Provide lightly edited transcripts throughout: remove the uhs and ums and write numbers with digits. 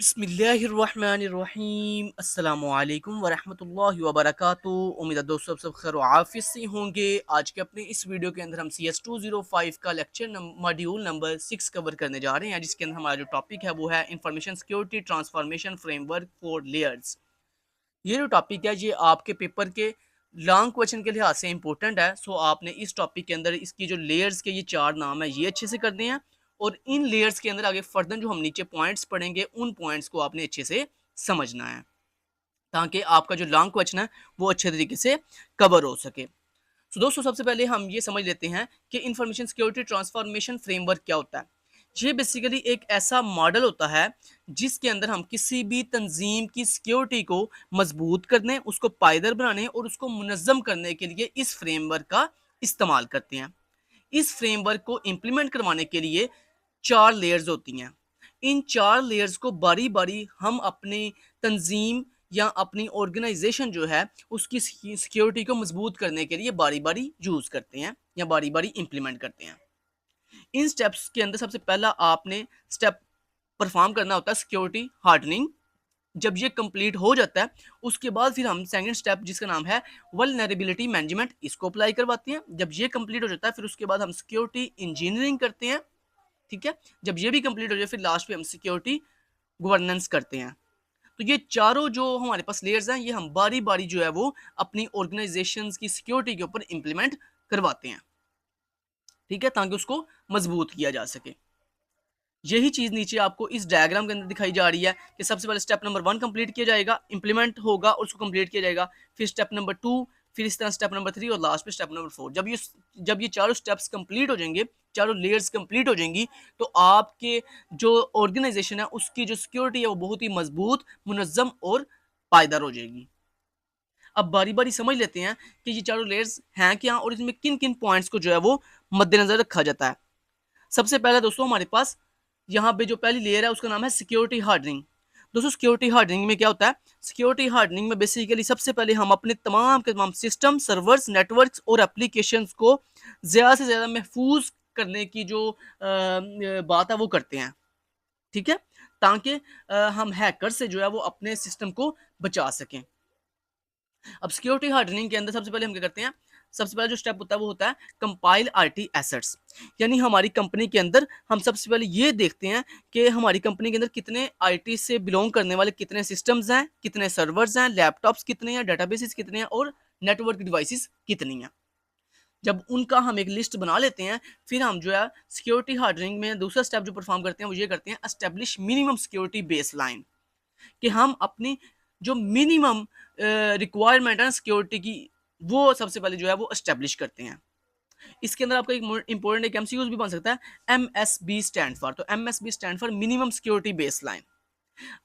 बिस्मिल्लाहिर्रहमानिर्रहीम अस्सलामुअलैकुम वरहमतुल्लाहि वबरकातुहू। उम्मीद है दोस्तों सब खैर आफियत से होंगे। आज के अपने इस वीडियो के अंदर हम CS 205 का लेक्चर मॉड्यूल नंबर 6 कवर करने जा रहे हैं, जिसके अंदर हमारा जो टॉपिक है वो है information security transformation framework for layers. ये जो टॉपिक है ये आपके पेपर के लॉन्ग क्वेश्चन के लिहाज से इंपॉर्टेंट है। सो आपने इस टॉपिक के अंदर इसकी जो लेयर्स के ये चार नाम है ये अच्छे से करने हैं, और इन लेयर्स के अंदर आगे फर्दर जो हम नीचे पॉइंट्स पढ़ेंगे उन पॉइंट्स को आपने अच्छे से समझना है, ताकि आपका जो लॉन्ग क्वेश्चन है वो अच्छे तरीके से कवर हो सके। तो दोस्तों सबसे पहले हम ये समझ लेते हैं कि इंफॉर्मेशन सिक्योरिटी ट्रांसफॉर्मेशन फ्रेमवर्क क्या होता है। ये बेसिकली एक ऐसा मॉडल होता है जिसके अंदर हम किसी भी तंजीम की सिक्योरिटी को मजबूत करने, उसको पायदर बनाने और उसको मुनज़्ज़म करने के लिए इस फ्रेमवर्क का इस्तेमाल करते हैं। इस फ्रेमवर्क को इम्प्लीमेंट करवाने के लिए चार लेयर्स होती हैं। इन चार लेयर्स को बारी बारी हम अपनी तंजीम या अपनी ऑर्गेनाइजेशन जो है उसकी सिक्योरिटी को मजबूत करने के लिए बारी बारी यूज़ करते हैं या बारी बारी इम्प्लीमेंट करते हैं। इन स्टेप्स के अंदर सबसे पहला आपने स्टेप परफॉर्म करना होता है सिक्योरिटी हार्डनिंग। जब ये कंप्लीट हो जाता है उसके बाद फिर हम सेकंड स्टेप जिसका नाम है वल्नरेबिलिटी मैनेजमेंट इसको अप्लाई करवाते हैं। जब ये कंप्लीट हो जाता है फिर उसके बाद हम सिक्योरिटी इंजीनियरिंग करते हैं। ठीक है, जब ये भी कंप्लीट हो जाए फिर लास्ट पे हम सिक्योरिटी गवर्नेंस करते हैं। तो ये चारों जो हमारे पास लेयर्स हैं ये हम बारी बारी जो है वो अपनी ऑर्गेनाइजेशंस की सिक्योरिटी के ऊपर इंप्लीमेंट करवाते हैं। ठीक है, ताकि उसको मजबूत किया जा सके। यही चीज नीचे आपको इस डायग्राम के अंदर दिखाई जा रही है कि सबसे पहले स्टेप नंबर 1 कंप्लीट किया जाएगा, इंप्लीमेंट होगा और उसको कंप्लीट किया जाएगा। फिर स्टेप नंबर 2, फिर इस तरह स्टेप नंबर 3 और लास्ट पे स्टेप नंबर 4। जब ये चारों स्टेप्स कंप्लीट हो जाएंगे, चारों लेयर्स कंप्लीट हो जाएंगी, तो आपके जो ऑर्गेनाइजेशन है उसकी जो सिक्योरिटी है वो बहुत ही मजबूत, मुनज़्ज़म और पायदार हो जाएगी। अब बारी बारी समझ लेते हैं कि ये चारों लेयर्स हैं क्या और इसमें किन किन पॉइंट्स को जो है वो मद्देनजर रखा जाता है। सबसे पहले दोस्तों हमारे पास यहाँ पे जो पहली लेयर है उसका नाम है सिक्योरिटी हार्डनिंग। दोस्तों सिक्योरिटी हार्डनिंग में क्या होता है? सिक्योरिटी हार्डनिंग में बेसिकली सबसे पहले हम अपने तमाम के तमाम सिस्टम, सर्वर्स, नेटवर्क्स और एप्लीकेशंस को ज़्यादा से ज़्यादा महफूज करने की जो बात है वो करते हैं। ठीक है, ताकि हम हैकर से जो है वो अपने सिस्टम को बचा सकें। अब सिक्योरिटी हार्डनिंग के अंदर सबसे पहले हम क्या करते हैं? सबसे पहला जो स्टेप होता है वो होता है कंपाइल आईटी एसेट्स। यानी हमारी कंपनी के अंदर हम सबसे पहले ये देखते हैं कि हमारी कंपनी के अंदर कितने आईटी से बिलोंग करने वाले कितने सिस्टम्स हैं, कितने सर्वर्स हैं, लैपटॉप्स कितने हैं, डेटाबेसेस कितने हैं और नेटवर्क डिवाइसेस कितनी हैं। जब उनका हम एक लिस्ट बना लेते हैं फिर हम जो है सिक्योरिटी हार्डनिंग में दूसरा स्टेप जो परफॉर्म करते हैं वो ये करते हैं एस्टेब्लिश मिनिमम सिक्योरिटी बेसलाइन, कि हम अपनी जो मिनिमम रिक्वायरमेंट है सिक्योरिटी की वो सबसे पहले जो है वो एस्टेब्लिश करते हैं। इसके अंदर आपका एक इंपॉर्टेंट एक एमसीक्यूज भी बन सकता है। एमएसबी स्टैंड फॉर, तो MSB stand for minimum security baseline.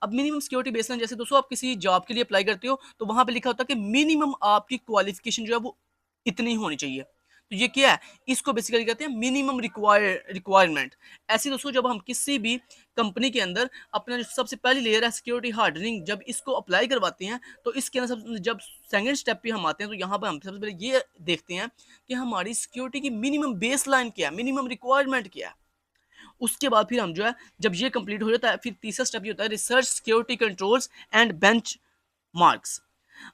अब मिनिमम सिक्योरिटी बेसलाइन जैसे दोस्तों आप किसी जॉब के लिए अप्लाई करते हो तो वहां पे लिखा होता है कि मिनिमम आपकी क्वालिफिकेशन जो है वो इतनी होनी चाहिए। तो ये क्या है? इसको बेसिकली कहते हैं मिनिमम रिक्वायरमेंट। ऐसे दोस्तों जब हम किसी भी कंपनी के अंदर अपना जो सबसे पहली लेयर है सिक्योरिटी हार्डनिंग जब इसको अप्लाई करवाते हैं तो इसके अंदर जब सेकंड स्टेप पे हम आते हैं तो यहाँ पर हम सबसे पहले ये देखते हैं कि हमारी सिक्योरिटी की मिनिमम बेसलाइन क्या है, मिनिमम रिक्वायरमेंट क्या है। उसके बाद फिर हम जो है जब ये कंप्लीट हो जाता है फिर तीसरा स्टेप ये होता है research security controls and bench marks.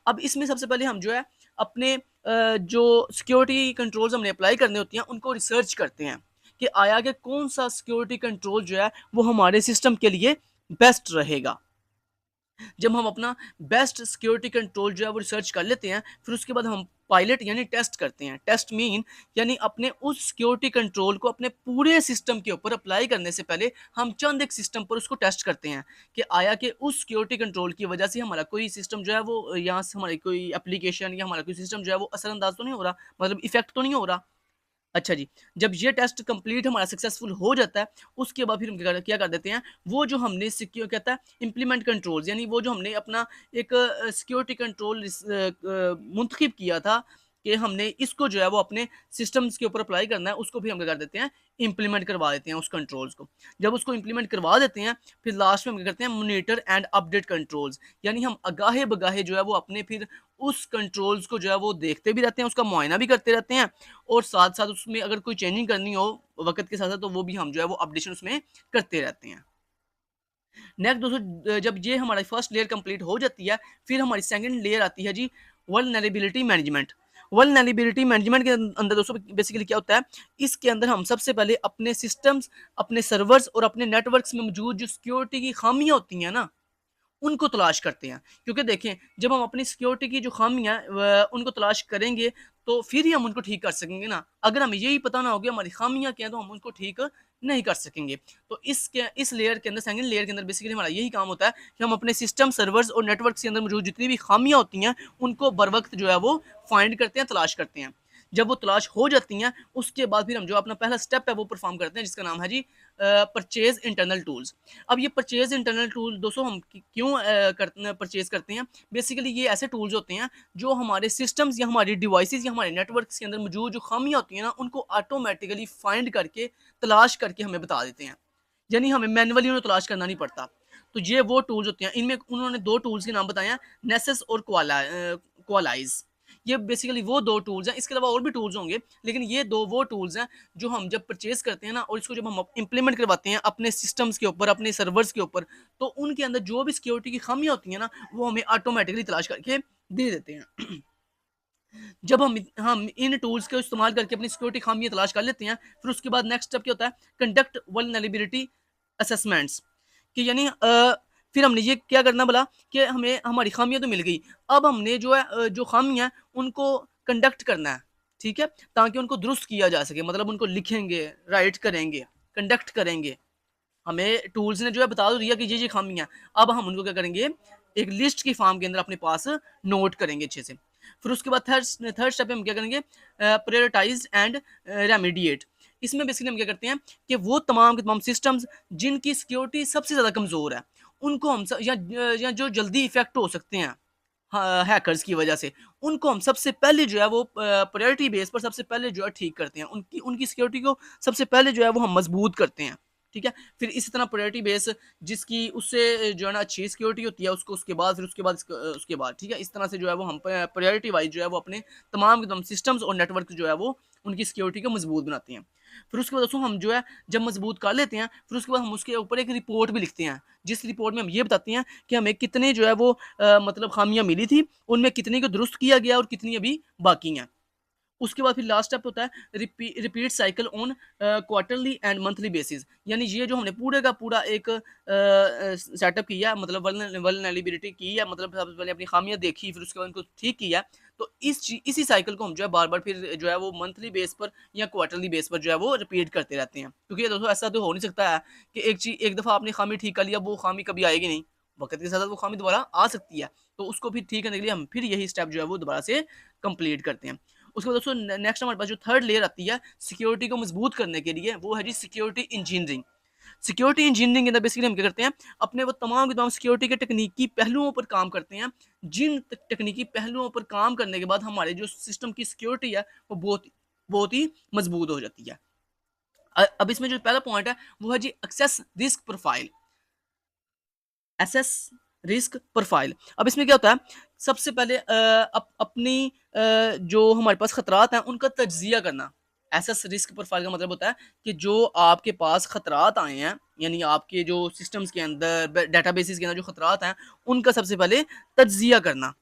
अब इसमें सबसे पहले हम जो है अपने जो सिक्योरिटी कंट्रोल्स हमने अप्लाई करने होती हैं उनको रिसर्च करते हैं कि आया कि कौन सा सिक्योरिटी कंट्रोल जो है वो हमारे सिस्टम के लिए बेस्ट रहेगा। जब हम अपना बेस्ट सिक्योरिटी कंट्रोल जो है वो रिसर्च कर लेते हैं फिर उसके बाद हम पायलट यानी टेस्ट करते हैं। टेस्ट मीन यानी अपने उस सिक्योरिटी कंट्रोल को अपने पूरे सिस्टम के ऊपर अप्लाई करने से पहले हम चंद एक सिस्टम पर उसको टेस्ट करते हैं कि आया कि उस सिक्योरिटी कंट्रोल की वजह से हमारा कोई सिस्टम जो है वो यहाँ से हमारी कोई एप्लीकेशन या हमारा कोई सिस्टम जो है वो असरअंदाज तो नहीं हो रहा, मतलब इफेक्ट तो नहीं हो रहा। अच्छा जी, जब ये टेस्ट कंप्लीट हमारा सक्सेसफुल हो जाता है, उसके बाद फिर हम क्या कर देते हैं, वो जो हमने सिक्योर कहता है इम्प्लीमेंट कंट्रोल्स यानी वो जो हमने अपना एक सिक्योरिटी कंट्रोल मुंतखब किया था कि हमने इसको जो है वो अपने सिस्टम्स के ऊपर अप्लाई करना है, उसको भी हम क्या कर देते हैं, इम्प्लीमेंट करवा देते हैं उस कंट्रोल्स को। जब उसको इम्प्लीमेंट करवा देते हैं, फिर लास्ट में हम क्या करते हैं, मॉनिटर एंड अपडेट कंट्रोल्स यानी हम अगाहे-बगाहे जो है वो अपने फिर उस कंट्रोल्स को जो है वो देखते भी रहते हैं, उसका मुआयना भी करते रहते हैं और साथ-साथ उसमें अगर कोई चेंजिंग करनी हो वक़्त के साथ-साथ तो वो भी हम जो है वो अपडेशन उसमें करते रहते हैं। नेक्स्ट दोस्तों जब ये हमारी फर्स्ट लेयर कंप्लीट हो जाती है, फिर हमारी सेकंड लेयर आती है जी वल्नरेबिलिटी मैनेजमेंट। वल्नरेबिलिटी मैनेजमेंट के अंदर दोस्तों बेसिकली क्या होता है, इसके अंदर हम सबसे पहले अपने सिस्टम्स, अपने सर्वर्स और अपने नेटवर्क्स में मौजूद जो सिक्योरिटी की खामियां होती हैं ना, उनको तलाश करते हैं। क्योंकि देखें, जब हम अपनी सिक्योरिटी की जो खामियाँ उनको तलाश करेंगे, तो फिर ही हम उनको ठीक कर सकेंगे ना। अगर हमें यही पता ना होगा हमारी खामियाँ क्या हैं, तो हम उनको ठीक नहीं कर सकेंगे। तो इस लेयर के अंदर, सेकंड लेयर के अंदर बेसिकली हमारा यही काम होता है कि हम अपने सिस्टम, सर्वर्स और नेटवर्क्स के अंदर मौजूद जितनी भी खामियाँ होती हैं, उनको बर वक़्त जो है वो फाइंड करते हैं, तलाश करते हैं। जब वो तलाश हो जाती हैं, उसके बाद फिर हम जो अपना पहला स्टेप है वो परफ़ॉर्म करते हैं, जिसका नाम है जी परचेज़ इंटरनल टूल्स। अब ये परचेज़ इंटरनल टूल दोस्तों हम क्यों परचेज़ करते हैं? बेसिकली ये ऐसे टूल्स होते हैं जो हमारे सिस्टम्स या हमारी डिवाइसेज़ या हमारे नेटवर्क्स के अंदर मौजूद जो खामियाँ होती हैं ना, उनको ऑटोमैटिकली फाइंड करके, तलाश करके हमें बता देते हैं। यानी हमें मैनुअली उन्हें तलाश करना नहीं पड़ता। तो ये वो टूल्स होते हैं, इनमें उन्होंने 2 टूल्स के नाम बताए हैं, नेसेस और क्वालाइज़। ये बेसिकली वो 2 टूल्स हैं, इसके अलावा और भी टूल्स होंगे, लेकिन ये 2 वो टूल्स हैं जो हम जब परचेज़ करते हैं ना, और इसको जब हम इम्प्लीमेंट करवाते हैं अपने सिस्टम्स के ऊपर, अपने सर्वर्स के ऊपर, तो उनके अंदर जो भी सिक्योरिटी की खामियाँ होती हैं ना, वो हमें ऑटोमैटिकली तलाश करके दे देते हैं। जब हम इन टूल्स का इस्तेमाल करके अपनी सिक्योरिटी खामियाँ तलाश कर लेते हैं, फिर उसके बाद नेक्स्ट स्टेप क्या होता है, कंडक्ट वल्नरेबिलिटी असेसमेंट्स। कि यानी फिर हमने ये क्या करना बोला कि हमें हमारी खामियाँ तो मिल गई, अब हमने जो है जो खामियाँ हैं उनको कंडक्ट करना है, ठीक है? ताकि उनको दुरुस्त किया जा सके, मतलब उनको लिखेंगे, राइट करेंगे, कंडक्ट करेंगे। हमें टूल्स ने जो है बता तो दिया कि ये खामियाँ, अब हम उनको क्या करेंगे, एक लिस्ट की फॉर्म के अंदर अपने पास नोट करेंगे अच्छे से। फिर उसके बाद थर्ड स्टेप पे हम क्या करेंगे, प्रायोरिटाइज एंड रेमेडिएट। इसमें बेसिकली हम क्या करते हैं कि वो तमाम के तमाम सिस्टम्स जिनकी सिक्योरिटी सबसे ज़्यादा कमज़ोर है, उनको हम या जो जल्दी इफेक्ट हो सकते हैं हैकर्स की वजह से, उनको हम सबसे पहले जो है वो प्रायोरिटी बेस पर सबसे पहले जो है ठीक करते हैं। उनकी उनकी सिक्योरिटी को सबसे पहले जो है वो हम मजबूत करते हैं, ठीक है? फिर इसी तरह प्रायोरिटी बेस जिसकी उससे जो है ना अच्छी सिक्योरिटी होती है, उसको उसके बाद फिर उसके बाद, ठीक है? इस तरह से जो है वो हम प्रायोरिटी वाइज़ जो है वो अपने तमाम के तमाम सिस्टम्स और नेटवर्क जो है वो उनकी सिक्योरिटी को मजबूत बनाते हैं। फिर उसके बाद दोस्तों हम जो है जब मजबूत कर लेते हैं, फिर उसके बाद हम उसके ऊपर एक रिपोर्ट भी लिखते हैं, जिस रिपोर्ट में हम ये बताते हैं कि हमें कितने जो है वो मतलब खामियाँ मिली थी, उनमें कितनी को दुरुस्त किया गया और कितनी अभी बाकी हैं। उसके बाद फिर लास्ट स्टेप होता है repeat cycle on quarterly and monthly basis. यानी ये जो हमने पूरे का पूरा एक सेटअप किया, मतलब वल्नरेबिलिटी की है, मतलब सबसे पहले अपनी खामियां देखी, फिर उसके बाद उनको ठीक किया, तो इसी साइकिल को हम जो है बार बार फिर जो है वो मंथली बेस पर या क्वार्टरली बेस पर जो है वो रिपीट करते रहते हैं। क्योंकि दोस्तों ऐसा तो हो नहीं सकता है कि एक चीज एक दफ़ा आपने खामी ठीक कर लिया, वो खामी कभी आएगी नहीं, वक्त के साथ साथ वो खामी दोबारा आ सकती है। तो उसको फिर ठीक करने के लिए हम फिर यही स्टेप जो है वो दोबारा से कंप्लीट करते हैं। उसके बाद दोस्तों नेक्स्ट हमारे पास जो थर्ड लेयर आती है सिक्योरिटी को मजबूत करने के लिए, वो है जी सिक्योरिटी इंजीनियरिंग। सिक्योरिटी इंजीनियरिंग के अंदर बेसिकली हम क्या करते हैं, अपने वो तमाम के तमाम सिक्योरिटी के तकनीकी पहलुओं पर काम करते हैं, जिन तकनीकी पहलुओं पर काम करने के बाद हमारे जो सिस्टम की सिक्योरिटी है वो बहुत ही मजबूत हो जाती है। अब इसमें जो पहला पॉइंट है वो है जी excess risk profile. Assess risk profile. अब इसमें क्या होता है, सबसे पहले अपनी जो हमारे पास खतरात हैं उनका तज्जिया करना। एसेस रिस्क प्रोफाइल का मतलब होता है कि जो आपके पास खतरात आए हैं, यानी आपके जो सिस्टम्स के अंदर, डेटाबेसेस के अंदर जो खतरात हैं, उनका सबसे पहले तज्जिया करना।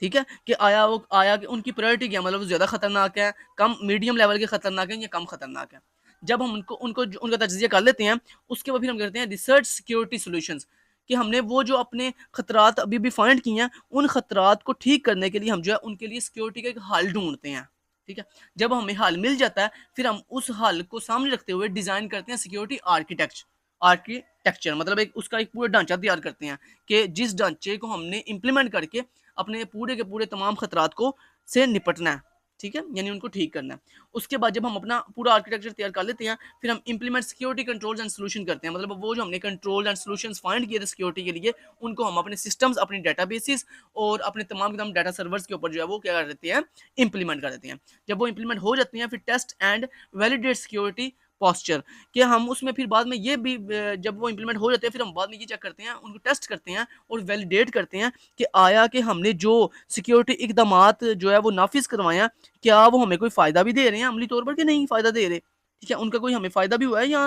ठीक है? कि आया कि उनकी प्रायोरिटी क्या है, मतलब वो ज़्यादा खतरनाक है, कम मीडियम लेवल के खतरनाक हैं या कम खतरनाक है। जब हम उनको उनको उनका तज्ज़िया कर लेते हैं, उसके बाद फिर हम करते हैं रिसर्च सिक्योरिटी सॉल्यूशंस, कि हमने वो जो अपने खतरात अभी भी फाइंड किए हैं, उन खतरात को ठीक करने के लिए हम जो है उनके लिए सिक्योरिटी का एक हल ढूँढते हैं। ठीक है? जब हमें हल मिल जाता है, फिर हम उस हल को सामने रखते हुए डिज़ाइन करते हैं सिक्योरिटी आर्किटेक्चर, मतलब एक उसका एक पूरा ढांचा तैयार करते हैं कि जिस ढांचे को हमने इम्प्लीमेंट करके अपने पूरे के पूरे तमाम खतरात को से निपटना है, ठीक है? यानी उनको ठीक करना है। उसके बाद जब हम अपना पूरा आर्किटेक्चर तैयार कर लेते हैं, फिर हम implement security controls and solution करते हैं। मतलब वो जो हमने कंट्रोल एंड सॉल्यूशंस फाइंड किए थे सिक्योरिटी के लिए, उनको हम अपने सिस्टम्स, अपनी डेटाबेसेस और अपने तमाम के तमाम डाटा सर्वर्स के ऊपर जो है वो क्या कर देते हैं, इम्प्लीमेंट कर देते हैं। जब वो इम्प्लीमेंट हो जाती हैं, फिर test and validate security posture, कि हम उसमें फिर बाद में ये भी जब वो इम्प्लीमेंट हो जाते हैं, फिर हम बाद में ये चेक करते हैं, उनको टेस्ट करते हैं और वैलिडेट करते हैं कि आया कि हमने जो सिक्योरिटी इकदामात जो है वो नाफिज करवाए हैं, क्या वो हमें कोई फ़ायदा भी दे रहे हैं अमली तौर पर कि नहीं फ़ायदा दे रहे, ठीक है? उनका कोई हमें फ़ायदा भी हुआ है या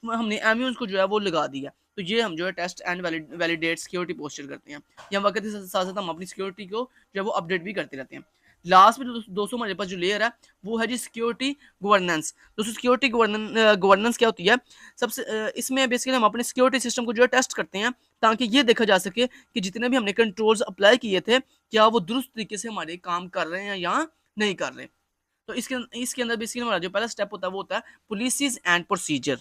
हमने एम को जो है वो लगा दिया। तो ये हम जो है test and validate security posture करते हैं। या वक्त के साथ साथ हम अपनी सिक्योरिटी को जो है वो अपडेट भी करते रहते हैं। लास्ट में दोस्तों हमारे पास जो लेयर है वो है जी सिक्योरिटी गवर्नेंस। दोस्तों सिक्योरिटी गवर्नेंस क्या होती है? सबसे इसमें बेसिकली हम अपने सिक्योरिटी सिस्टम को जो है टेस्ट करते हैं, ताकि ये देखा जा सके कि जितने भी हमने कंट्रोल्स अप्लाई किए थे, क्या वो दुरुस्त तरीके से हमारे काम कर रहे हैं या नहीं कर रहे। तो इसके अंदर बेसिकली हमारा जो पहला स्टेप होता है वो होता है पॉलिसीज एंड प्रोसीजर,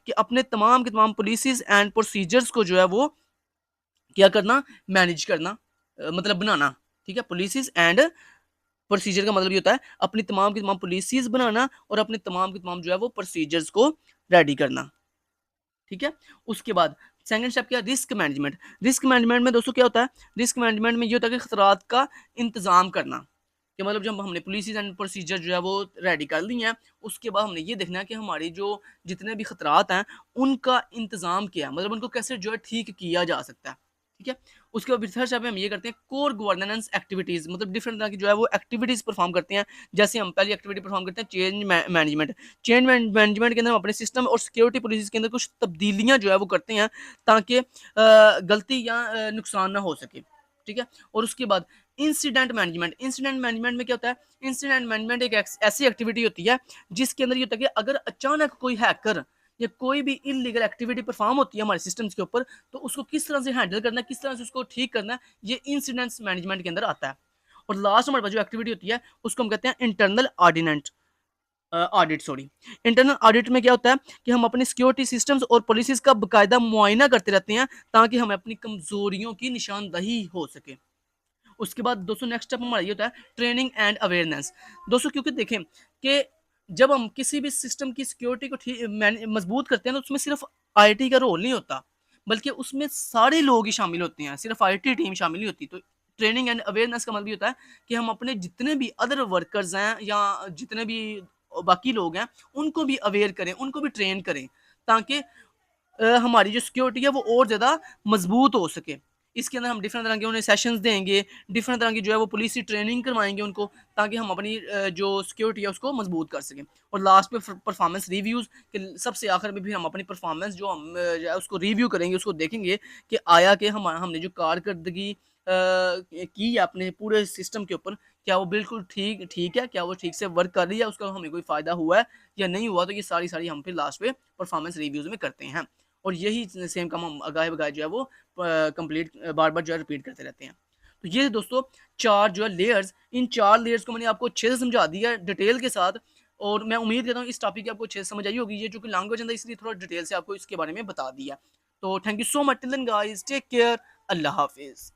कि अपने तमाम के तमाम पॉलिसीज एंड प्रोसीजर्स को जो है वो क्या करना, मैनेज करना, मतलब बनाना। ठीक है, पॉलिसीज एंड प्रोसीजर का मतलब ये होता है अपनी तमाम की तमाम पॉलिसीज बनाना और अपने तमाम के तमाम जो है वो प्रोसीजर्स को रेडी करना। ठीक है, उसके बाद सेकंड स्टेप क्या है? Risk management. रिस्क मैनेजमेंट में दोस्तों क्या होता है? रिस्क मैनेजमेंट में ये होता है कि खतरात का इंतजाम करना, कि मतलब जब हमने पॉलिसीज एंड प्रोसीजर जो है वो रेडी कर ली हैं, उसके बाद हमने ये देखना है कि हमारी जो जितने भी खतरात हैं उनका इंतजाम क्या है, मतलब उनको कैसे जो है ठीक किया जा सकता है। ठीक है, उसके बाद थर्ड स्टेप में हम ये करते हैं कोर गवर्नेंस एक्टिविटीज, मतलब डिफरेंट तरह की जो है वो एक्टिविटीज परफॉर्म करते हैं। जैसे हम पहली एक्टिविटी परफॉर्म करते हैं चेंज मैनेजमेंट। चेंज मैनेजमेंट के अंदर हम अपने सिस्टम और सिक्योरिटी पॉलिसीज के अंदर कुछ तब्दीलियां जो है वो करते हैं, ताकि गलती या नुकसान ना हो सके। ठीक है, और उसके बाद इंसिडेंट मैनेजमेंट। इंसिडेंट मैनेजमेंट में क्या होता है? इंसिडेंट मैनेजमेंट एक ऐसी एक्टिविटी होती है जिसके अंदर ये होता है कि अगर अचानक कोई हैकर या कोई भी इलीगल एक्टिविटी परफॉर्म होती है हमारे सिस्टम्स के ऊपर, तो उसको किस तरह से हैंडल करना है, किस तरह से उसको ठीक करना है, ये इंसिडेंट्स मैनेजमेंट के अंदर आता है। और लास्ट हमारे पास जो एक्टिविटी होती है उसको हम कहते हैं internal audit. Sorry, internal audit में क्या होता है कि हम अपने सिक्योरिटी सिस्टम्स और पॉलिसीज का बाकायदा मुआयना करते रहते हैं, ताकि हमें अपनी कमजोरियों की निशानदही हो सके। उसके बाद दोस्तों नेक्स्ट स्टेप हमारा ये होता है ट्रेनिंग एंड अवेयरनेस। दोस्तों क्योंकि देखें कि जब हम किसी भी सिस्टम की सिक्योरिटी को मजबूत करते हैं तो उसमें सिर्फ आईटी का रोल नहीं होता, बल्कि उसमें सारे लोग ही शामिल होते हैं, सिर्फ आईटी टीम शामिल नहीं होती। तो ट्रेनिंग एंड अवेयरनेस का मतलब ये होता है कि हम अपने जितने भी अदर वर्कर्स हैं या जितने भी बाकी लोग हैं उनको भी अवेयर करें, उनको भी ट्रेन करें, ताकि हमारी जो सिक्योरिटी है वो और ज़्यादा मजबूत हो सके। इसके अंदर हम डिफरेंट तरह के उन्हें सेशंस देंगे, डिफरेंट तरह की जो है वो पुलिस की ट्रेनिंग करवाएंगे उनको, ताकि हम अपनी जो सिक्योरिटी है उसको मजबूत कर सकें। और लास्ट पे परफॉर्मेंस रिव्यूज़ के सबसे आखिर में भी हम अपनी परफॉर्मेंस जो हम जो है उसको रिव्यू करेंगे, उसको देखेंगे कि आया कि हमने जो कारकर्दगी की है अपने पूरे सिस्टम के ऊपर, क्या वो बिल्कुल ठीक ठीक है, क्या वो ठीक से वर्क कर रही है, उसका हमें कोई फ़ायदा हुआ है या नहीं हुआ। तो ये सारी हम फिर लास्ट पे परफॉर्मेंस रिव्यूज़ में करते हैं। और यही सेम काम हम आगाहे-बगाहे जो है वो कंप्लीट बार-बार जो है रिपीट करते रहते हैं। तो ये दोस्तों 4 जो है लेयर्स, इन 4 लेयर्स को मैंने आपको अच्छे से समझा दिया है डिटेल के साथ, और मैं उम्मीद करता हूँ इस टॉपिक की आपको अच्छे से समझ आई होगी। ये जो कि लैंग्वेज है इसलिए थोड़ा डिटेल से आपको इसके बारे में बता दिया। तो thank you so much till then guys, take care, अल्लाह हाफ़िज़।